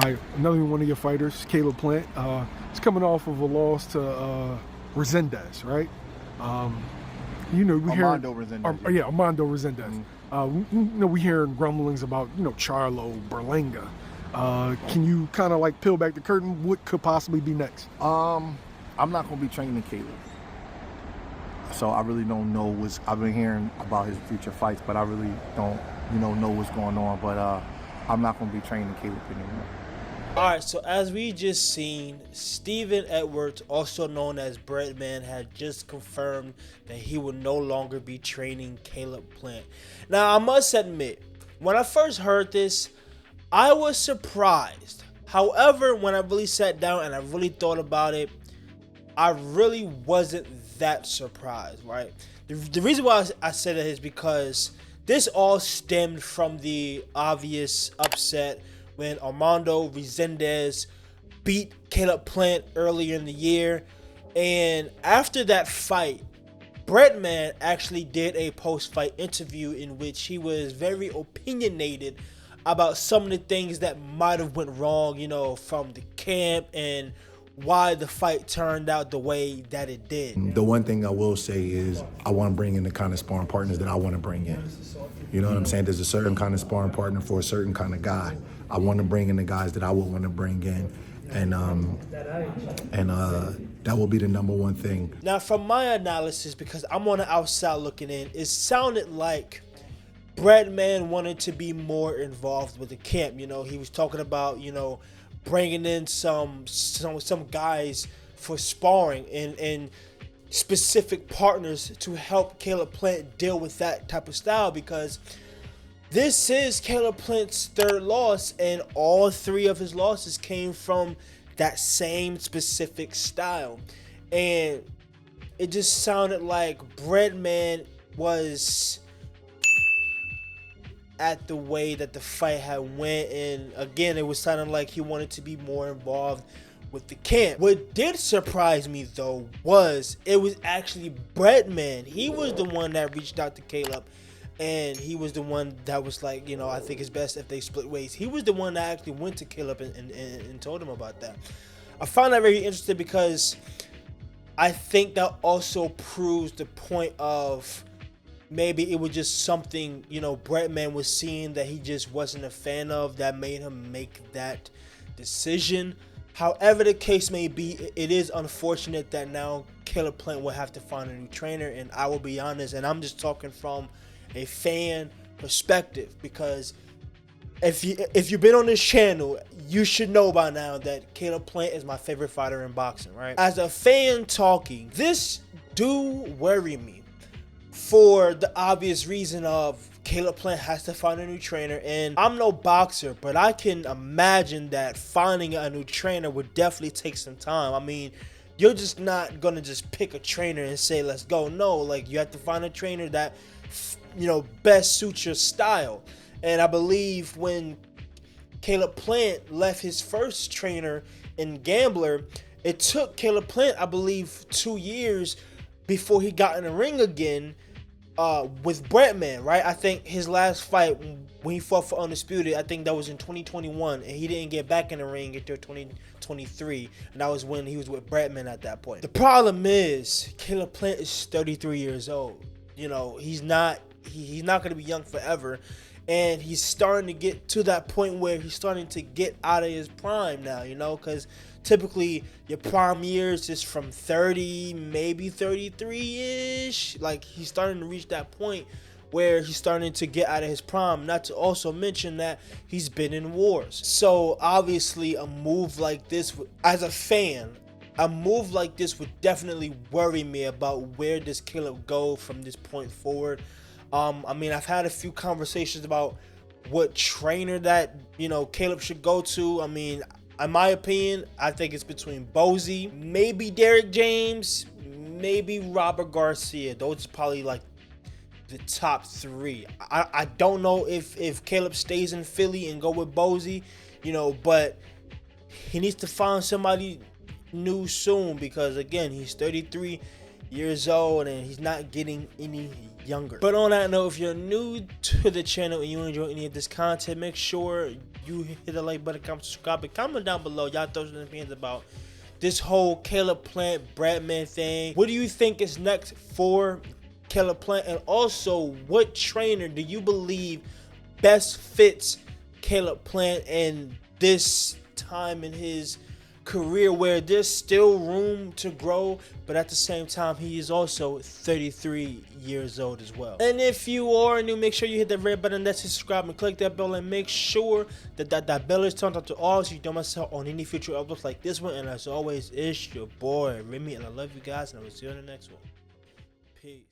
All right, another one of your fighters, Caleb Plant. He's coming off of a loss to Resendez, right? We Armando Resendez. Yeah, Armando Resendez. We hearing rumblings about Charlo, Berlanga. Can you kind of like peel back the curtain? What could possibly be next? I'm not gonna be training Caleb, so I really don't know I've been hearing about his future fights, but I really don't know what's going on. But I'm not gonna be training Caleb anymore. Alright, so as we just seen, Steven Edwards, also known as Breadman, had just confirmed that he will no longer be training Caleb Plant. Now, I must admit, when I first heard this, I was surprised. However, when I really sat down and I really thought about it, I really wasn't that surprised, right? The reason why I said that is because this all stemmed from the obvious upset when Armando Resendez beat Caleb Plant earlier in the year. And after that fight, Breadman actually did a post-fight interview in which he was very opinionated about some of the things that might have went wrong, from the camp and why the fight turned out the way that it did. The one thing I will say is I want to bring in the kind of sparring partners that I want to bring in. You know what I'm saying? There's a certain kind of sparring partner for a certain kind of guy. I want to bring in the guys that I would want to bring in, and that will be the number one thing. Now, from my analysis, because I'm on the outside looking in, it sounded like Breadman wanted to be more involved with the camp. He was talking about bringing in some guys for sparring and specific partners to help Caleb Plant deal with that type of style, because this is Caleb Plant's third loss, and all three of his losses came from that same specific style. And it just sounded like Breadman was at the way that the fight had went, and again, it was sounding like he wanted to be more involved with the camp. What did surprise me though was it was actually Breadman. He was the one that reached out to Caleb, and he was the one that was like, I think it's best if they split ways. He was the one that actually went to Caleb and told him about that. I found that very interesting because I think that also proves the point of maybe it was just something, Breadman was seeing that he just wasn't a fan of that made him make that decision. However the case may be, it is unfortunate that now Caleb Plant will have to find a new trainer, and I will be honest, and I'm just talking from a fan perspective, because if you've been on this channel, you should know by now that Caleb Plant is my favorite fighter in boxing, right? As a fan talking, this do worry me for the obvious reason of Caleb Plant has to find a new trainer, and I'm no boxer, but I can imagine that finding a new trainer would definitely take some time. I mean, you're just not gonna just pick a trainer and say, let's go. No, like, you have to find a trainer that, best suits your style. And I believe when Caleb Plant left his first trainer in Gambler, it took Caleb Plant, I believe, 2 years before he got in the ring again with Breadman, right? I think his last fight when he fought for Undisputed, I think that was in 2021, and he didn't get back in the ring until 2023, and that was when he was with Breadman at that point. The problem is Caleb Plant is 33 years old. He's not going to be young forever, and he's starting to get to that point where he's starting to get out of his prime now, because typically your prime years is from 30, maybe 33-ish. Like, he's starting to reach that point where he's starting to get out of his prime. Not to also mention that he's been in wars. So obviously a move like this, as a fan, a move like this would definitely worry me about where does Caleb go from this point forward. I've had a few conversations about what trainer that, Caleb should go to. In my opinion, I think it's between Bozy, maybe Derek James, maybe Robert Garcia. Those are probably like the top three. I don't know if Caleb stays in Philly and go with Bozy, but he needs to find somebody new soon, because again, he's 33 years old, and he's not getting any younger. But on that note, if you're new to the channel and you enjoy any of this content, make sure you hit the like button, comment, subscribe, and comment down below y'all thoughts and opinions about this whole Caleb Plant Breadman thing. What do you think is next for Caleb Plant? And also, what trainer do you believe best fits Caleb Plant in this time in his career where there's still room to grow, but at the same time he is also 33 years old as well? And if you are new, make sure you hit that red button, that's subscribe, and click that bell, and make sure that bell is turned up to all so you don't miss out on any future uploads like this one. And as always, it's your boy Remy, and I love you guys, and I will see you in the next one. Peace.